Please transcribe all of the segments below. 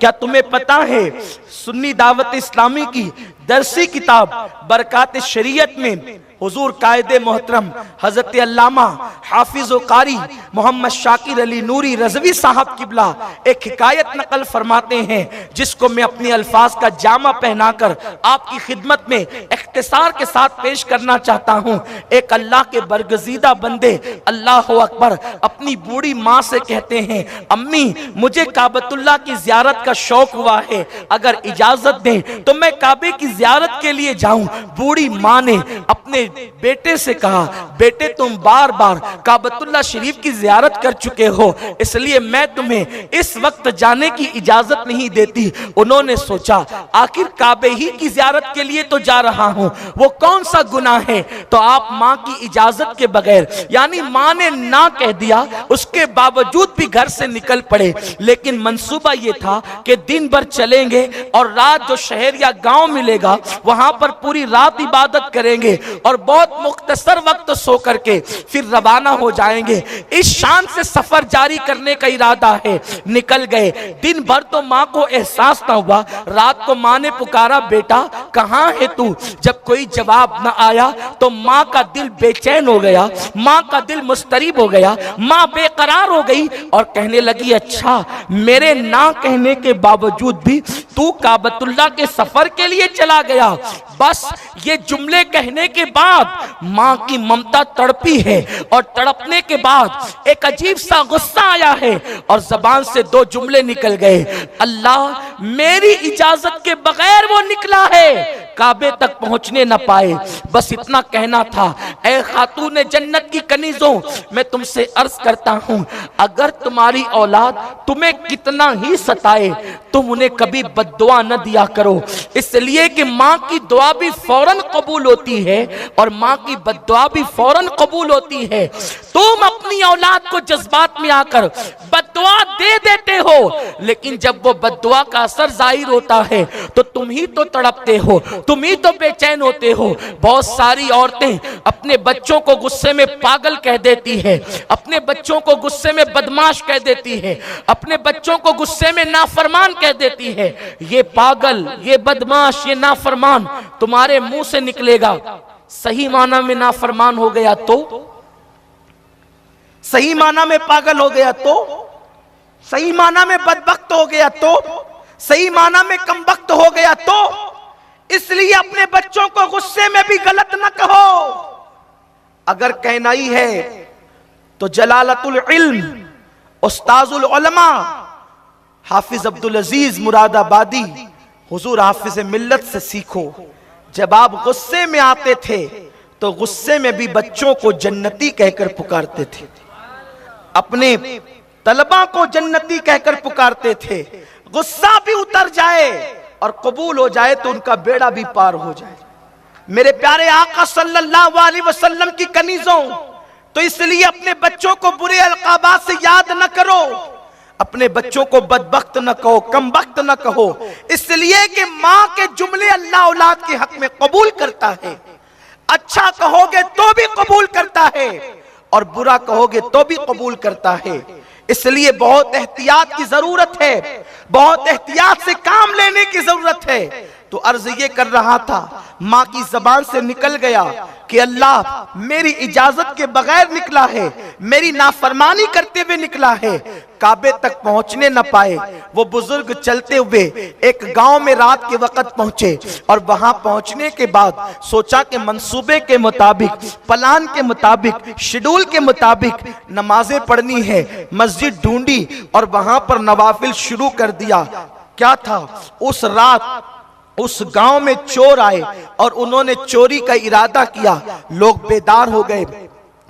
क्या तुम्हें पता है सुन्नी दावत इस्लामी की दरसी किताब बरकात शरीयत में हुजूर कायदे मोहतरम हजरत अल्लामा हाफिज व कारी मोहम्मद शाकिर अली नूरी रज़वी साहब किबला एक हिकायत नकल फरमाते हैं, जिसको मैं अपनी अल्फाज का जामा पहनाकर आपकी खिदमत में इख्तिसार के साथ पेश करना चाहता हूँ। एक अल्लाह के बरगजीदा बंदे अल्लाह अकबर अपनी बूढ़ी माँ से कहते हैं, अम्मी मुझे काबतुल्लाह की ज़ियारत का शौक हुआ है, अगर इजाजत दें तो मैं काबे की ज़ियारत के लिए जाऊं। बूढ़ी माँ ने अपने बेटे से कहा, बेटे तुम बार बार काबतुल्लाह शरीफ की ज़ियारत कर चुके हो, इसलिए मैं तुम्हें इस वक्त जाने की इजाजत नहीं देती। उन्होंने सोचा आखिर काबे ही की ज़ियारत के लिए तो जा रहा हूं, वो कौन सा गुनाह है। तो आप माँ की इजाजत के बगैर, यानी माँ ने ना कह दिया, उसके बावजूद भी घर से निकल पड़े। लेकिन मंसूबा ये था कि दिन भर चलेंगे और रात जो शहर या गांव मिलेगा वहां पर पूरी रात इबादत करेंगे और बहुत मुख्तसर वक्त सो करके फिर रवाना हो जाएंगे। इस शान से सफर जारी करने का इरादा है। निकल गए। दिन भर तो माँ को एहसास ना हुआ। रात को माँ ने पुकारा, बेटा कहाँ है तू। जब कोई जवाब न आया तो माँ का दिल बेचैन हो गया, माँ का दिल मुस्तरिब हो गया, माँ बेकरार हो गई और कहने लगी, अच्छा मेरे ना कहने के बावजूद भी तू काबतुल्लाह के सफर के लिए चला गया। बस ये जुमले कहने के बाद माँ की ममता तड़पी है और तड़पने के बाद एक अजीब सा गुस्सा आया है और जबान से दो जुमले निकल गए, अल्लाह मेरी इजाजत के बगैर वो निकला है, काबे तक पहुंचने न पाए। बस इतना कहना था। ऐ खातून जन्नत की कनीजों, मैं तुमसे अर्ज करता हूं, अगर तुम्हारी औलाद तुम्हें कितना ही सताए तुम उन्हें कभी बद्दुआ न दिया करो, इसलिए कि माँ की दुआ भी फौरन कबूल होती है और माँ की बद्दुआ भी फौरन कबूल होती है। तुम अपनी औलाद को जज्बात में आकर बद्दुआ दे देते हो, लेकिन जब वो बद्दुआ का असर जाहिर होता है तो तुम ही तो तड़पते हो, तुम ही तो बेचैन होते हो। बहुत सारी औरतें अपने बच्चों को गुस्से में पागल कह देती है, अपने बच्चों को गुस्से में बदमाश कह देती है, अपने बच्चों को गुस्से में नाफरमान कह देती है। ये पागल, ये बदमाश, ये नाफरमान तुम्हारे मुंह से निकलेगा। सही माना में नाफरमान हो गया तो, सही माना में पागल हो गया तो, सही माना में बदबख्त हो गया तो, सही माना में कमबख्त हो गया तो, इसलिए अपने बच्चों को गुस्से में भी गलत न कहो। अगर कहना ही है तो जलालतुल इल्म उस्ताजुल उलमा हाफिज अब्दुल अजीज मुरादाबादी हुजूर हाफिज मिल्लत से सीखो। जब आप गुस्से में आते थे तो गुस्से में भी बच्चों को जन्नती कहकर पुकारते थे, अपने तलबा को जन्नती कहकर पुकारते थे। गुस्सा भी उतर जाए और कबूल हो जाए तो उनका बेड़ा भी पार हो जाए। मेरे प्यारे आका सल्लल्लाहु अलैहि वसल्लम की कनीजों, तो इसलिए अपने बच्चों को बुरे अलकाबात से याद न करो, अपने बच्चों को बदबख्त न कहो, कमबख्त न कहो, इसलिए कि माँ के जुमले अल्लाह औलाद के हक में कबूल करता है। अच्छा कहोगे तो भी कबूल करता है और बुरा कहोगे तो भी कबूल करता है। इसलिए बहुत एहतियात की जरूरत है, बहुत एहतियात से काम लेने की जरूरत है। तो अर्ज ये कर रहा था, माँ की जबान से निकल गया कि अल्लाह मेरी इजाजत के बगैर निकला है, मेरी नाफरमानी करते हुए निकला है, काबे तक पहुंचने न पाए। वो बुजुर्ग चलते हुए एक गांव में रात के वक्त पहुंचे और वहां पहुंचने के बाद सोचा कि मंसूबे के मुताबिक, प्लान के मुताबिक, शेड्यूल के मुताबिक नमाजें पढ़नी है। मस्जिद ढूंढी और वहां पर नवाफिल शुरू कर दिया। क्या था, उस रात उस गांव में चोर आए और उन्होंने चोरी का इरादा किया। लोग बेदार हो गए,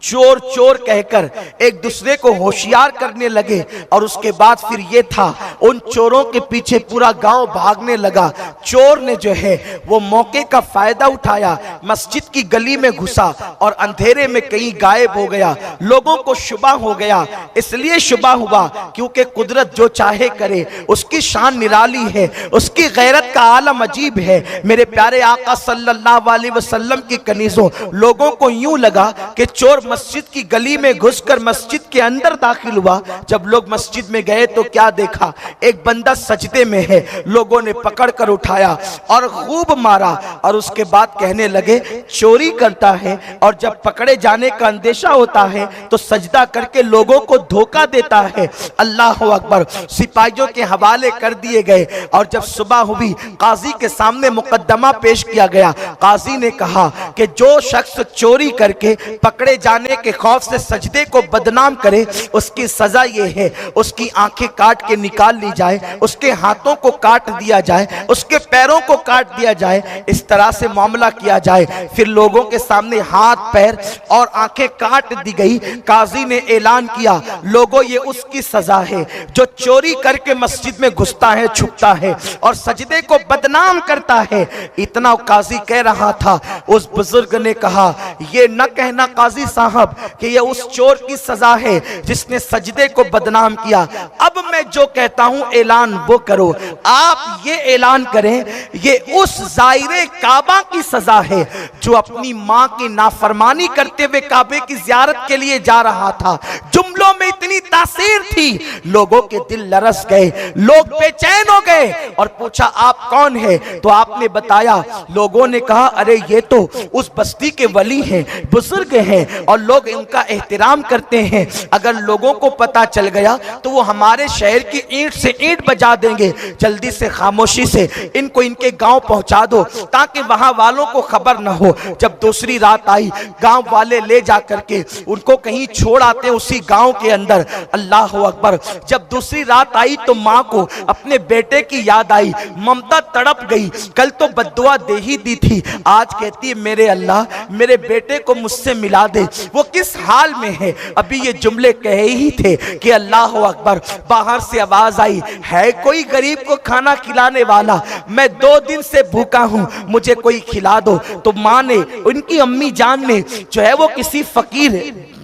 चोर चोर कहकर एक दूसरे को होशियार करने लगे और उसके बाद फिर ये था, उन चोरों के पीछे पूरा गांव भागने लगा। चोर ने जो है वो मौके का फायदा उठाया, मस्जिद की गली में घुसा और अंधेरे में कहीं गायब हो गया। लोगों को शुबा हो गया, इसलिए शुबा हुआ क्योंकि कुदरत जो चाहे करे, उसकी शान निराली है, उसकी गैरत का आलम अजीब है। मेरे प्यारे आका सल्लल्लाहु अलैहि वसल्लम की कनीजों, लोगों को यूं लगा कि चोर मस्जिद की गली में घुसकर मस्जिद के अंदर दाखिल हुआ। जब लोग मस्जिद में गए तो क्या देखा, एक बंदा सजदे में है। लोगों ने पकड़ कर उठाया और खूब मारा और उसके बाद कहने लगे चोरी करता है, और जब पकड़े जाने का अंदेशा होता है तो सजदा करके लोगों को धोखा देता है। अल्लाह अकबर। सिपाहियों के हवाले कर दिए गए और जब सुबह हुई काजी के सामने मुकद्दमा पेश किया गया। काजी ने कहा कि जो शख्स चोरी करके पकड़े जाने के खौफ से सजदे को बदनाम करे उसकी सजा ये है, उसकी आंखें काट के निकाल ली जाए, उसके हाथों को काट दिया जाए, उसके पैरों को काट दिया जाए, इस तरह से मामला किया जाए। फिर लोगों के सामने हाथ पैर और आंखें काट दी गई। काजी ने ऐलान किया लोगों ये उसकी सजा है जो चोरी करके मस्जिद में घुसता है, छुपता है और सजदे को बदनाम करता है। इतना काजी कह रहा था, उस बुजुर्ग ने कहा ये न कहना काजी साहब कि ये उस चोर की सजा है जिसने सजदे को बदनाम किया। अब मैं जो कहता हूं ऐलान वो करो। आप ये ऐलान करें ये उस जायरे काबा की सजा है जो अपनी मां की नाफरमानी करते हुए काबे की जियारत के लिए जा रहा था। जुमलों में इतनी तासीर थी, लोगों के दिल लरस गए, लोग बेचैन हो गए और पूछा आप कौन है? तो आपने बताया। लोगों ने कहा अरे ये तो उस बस्ती के वली हैं, बुजुर्ग हैं और लोग इनका एहतराम करते हैं। अगर लोगों को पता चल गया तो वो हमारे शहर की ईंट से ईंट बजा देंगे। जल्दी से खामोशी से इनको इनके गांव पहुंचा दो ताकि वहां वालों को खबर न हो। जब दूसरी रात आई गांव वाले ले जा करके उनको कहीं छोड़ आते उसी गांव के अंदर। अल्लाह अकबर। जब दूसरी रात आई तो माँ को अपने बेटे की याद आई, ममता तड़प गई। कल तो बद्दुआ दे ही दी थी, आज कहती है मेरे अल्लाह मेरे बेटे को मुझसे मिला दे, वो किस हाल में है। अभी ये जुमले कहे ही थे कि अल्लाह अकबर। बाहर से आवाज आई है कोई गरीब को खाना खिलाने वाला, मैं 2 दिन से भूखा हूं, मुझे कोई खिला दो। तो माँ ने, उनकी अम्मी जान ने जो है वो किसी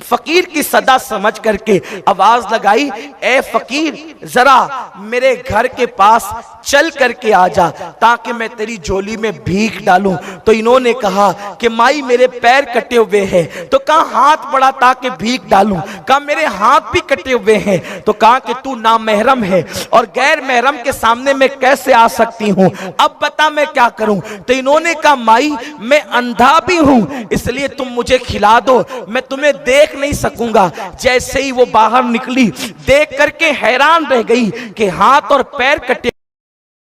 फकीर की सदा समझ करके आवाज लगाई, ए फकीर जरा मेरे घर के पास चल करके आ जा ताकि मैं तेरी झोली में भीख डालूं। तो इन्होंने कहा कि माई मेरे पैर कटे हुए हैं। तो कहा हाथ बढ़ा ताकि भीख डालूं। कहा मेरे हाथ भी कटे हुए हैं। तो कहा कि तू नामहरम है और गैर महरम के सामने मैं कैसे आ सकती हूँ, अब बता मैं क्या करूं। तो इन्होंने कहा माई मैं अंधा भी हूं इसलिए तुम मुझे खिला दो, मैं तुम्हें देख नहीं सकूंगा। जैसे ही वो बाहर निकली देख करके हैरान रह गई कि हाथ और पैर कटे,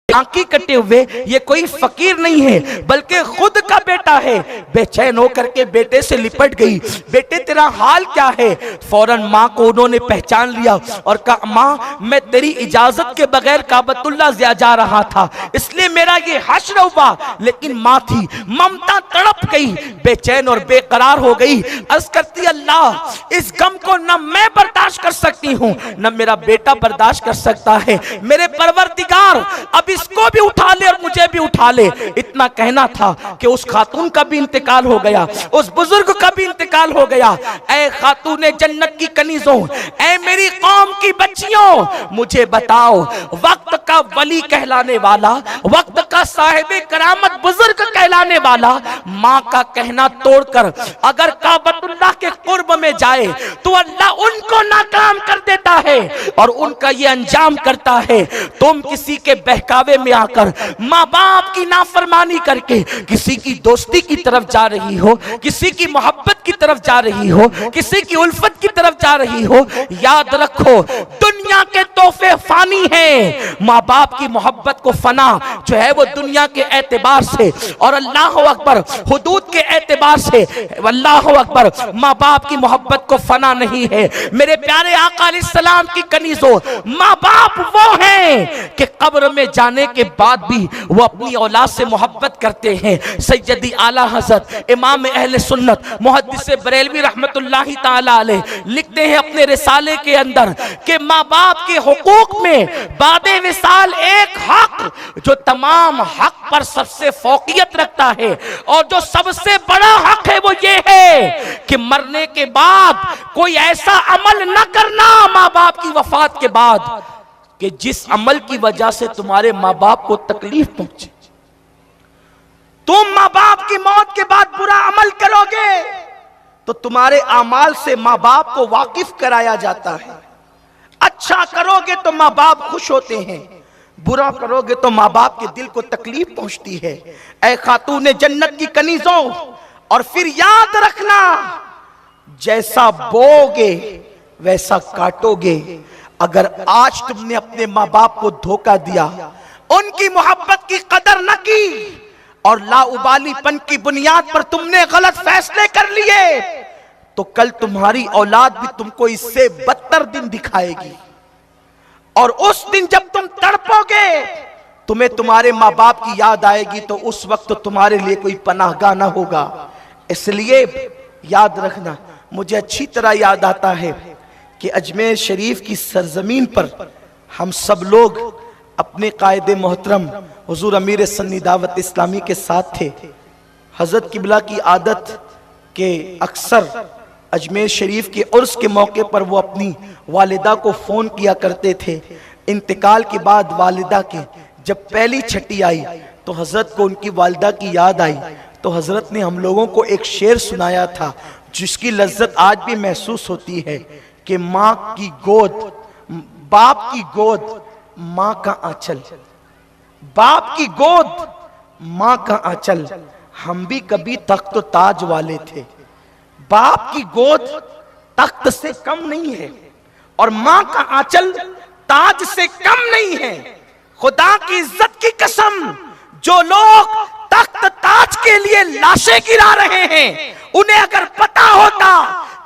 आंखें कटे हुए, ये कोई फकीर नहीं है बल्कि खुद का बेटा है। बेचैन होकर के बेटे से लिपट गई, बेटे तेरा हाल क्या है? फौरन माँ को उन्होंने पहचान लिया और कहा माँ मैं तेरी इजाजत के बगैर काबतुल्लाह जा रहा था इसलिए मेरा ये हश्र हुआ। लेकिन माँ थी, ममता तड़प गई, बेचैन और बेकरार हो गई। अर्ज करती अल्लाह इस गम को न मैं बर्दाश्त कर सकती हूँ न मेरा बेटा बर्दाश्त कर सकता है। मेरे परवरदिगार अब इसको भी उठा ले और मुझे भी उठा ले। इतना कहना था कि उस खातून का भी इंतकाल हो गया, उस बुजुर्ग का भी इंतकाल हो गया। ऐ खातून जन्नत की कनीजों, ऐ मेरी कौम की बच्चियों, मुझे बताओ वक्त का वली कहलाने वाला, वक्त का साहिब करामत बुजुर्ग कहलाने वाला माँ का कहना तोड़कर अगर काबतुल्लाह के कुर्ब में जाए तो अल्लाह उनको नाकाम कर देता है और उनका ये अंजाम करता है। तुम किसी के बहकावे में आकर माँ बाप की नाफरमानी करके किसी की दोस्ती की तरफ जा रही हो, किसी की मोहब्बत की तरफ जा रही हो, किसी की उल्फत की तरफ जा रही हो, याद रखो दुनिया के तोहफे फानी हैं। माँ बाप की मोहब्बत को फना जो है वो दुनिया के एतबार से और अल्लाह अकबर हुदूद के एतबार से, अल्लाह अकबर, माँ बाप की मोहब्बत को फना नहीं है। मेरे प्यारे आका अलैहिस्सलाम की कनीजों, माँ बाप वो हैं कि कब्र में जाने के बाद भी वो अपनी औलाद से मोहब्बत करते हैं। सैयदी आला हज़रत इमाम अहले सुन्नत मुहद्दिस बरेलवी रहमतुल्लाहि ताला अलैह लिखते हैं अपने रिसाले के अंदर कि माँ बाप के हुकूक में बादे विसाल एक हक जो तमाम हक पर सबसे फौकियत रखता है और जो सबसे बड़ा हक है वो ये है कि मरने के बाद कोई ऐसा अमल न करना माँ बाप की वफात के बाद कि जिस अमल की वजह से तुम्हारे माँ बाप को तकलीफ पहुंचे। तुम माँ बाप की मौत के बाद बुरा अमल करोगे तो तुम्हारे आमाल से माँ बाप को वाकिफ कराया जाता है। अच्छा करोगे तो माँ बाप खुश होते हैं, बुरा करोगे तो माँ बाप के दिल को तकलीफ पहुंचती है। ऐ खातूने जन्नत की कनीजों, और फिर याद रखना, जैसा बोगे वैसा काटोगे। अगर आज तुमने अपने माँ बाप को धोखा दिया, उनकी मोहब्बत की कदर न की और लाउबालीपन की बुनियाद पर तुमने गलत फैसले कर लिए, तो कल तुम्हारी औलाद भी तुमको इससे बदतर दिन दिखाएगी। और उस दिन जब तुम तड़पोगे, तुम्हें तुम्हारे माँ बाप की याद आएगी, तो उस वक्त तो तुम्हारे लिए कोई पनाहगाह ना होगा। इसलिए याद रखना, मुझे अच्छी तरह याद आता है कि अजमेर शरीफ की सरजमीन पर हम सब लोग अपने कायदे मोहतरम हुजूर अमीर सन्नी दावत इस्लामी के साथ थे। हजरत किबला की आदत के अक्सर अजमेर शरीफ के उर्स के मौके पर वो अपनी वालिदा को फ़ोन किया करते थे। इंतकाल के बाद वालिदा के जब पहली छठी आई तो हजरत को उनकी वालिदा की याद आई, तो हजरत ने हम लोगों को एक शेर सुनाया था जिसकी लज्जत आज भी महसूस होती है कि माँ की गोद, बाप की गोद माँ का आंचल, बाप की गोद माँ का आंचल। हम भी कभी तख्त ताज वाले थे। बाप की गोद तख्त से कम नहीं है और माँ का आंचल ताज से कम नहीं है। खुदा की इज्जत की कसम, जो लोग तख्त ताज के लिए लाशें गिरा रहे हैं, उन्हें अगर पता होता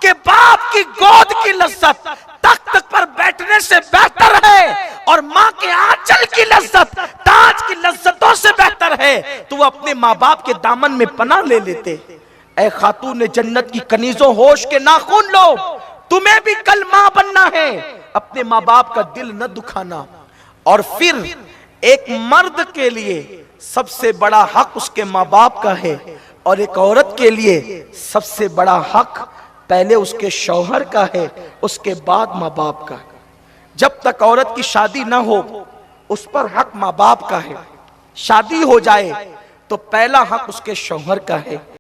कि बाप की गोद की लज्जत तख्त पर बैठने से बेहतर है और माँ के आंचल की लज्जत ताज की लज्जतों से बेहतर है, तो वो अपने माँ बाप के दामन में पनाह ले लेते। ऐ खातून जन्नत की कनीजों, होश के नाखून लो, तुम्हें भी कल माँ बनना है। अपने माँ बाप का दिल न दुखाना। और फिर एक मर्द के लिए सबसे बड़ा हक उसके माँ बाप का है, और एक औरत के लिए सबसे बड़ा हक पहले उसके शौहर का है, उसके बाद माँ बाप का। जब तक औरत की शादी ना हो उस पर हक माँ बाप का है। शादी हो जाए तो पहला हक उसके शौहर का है।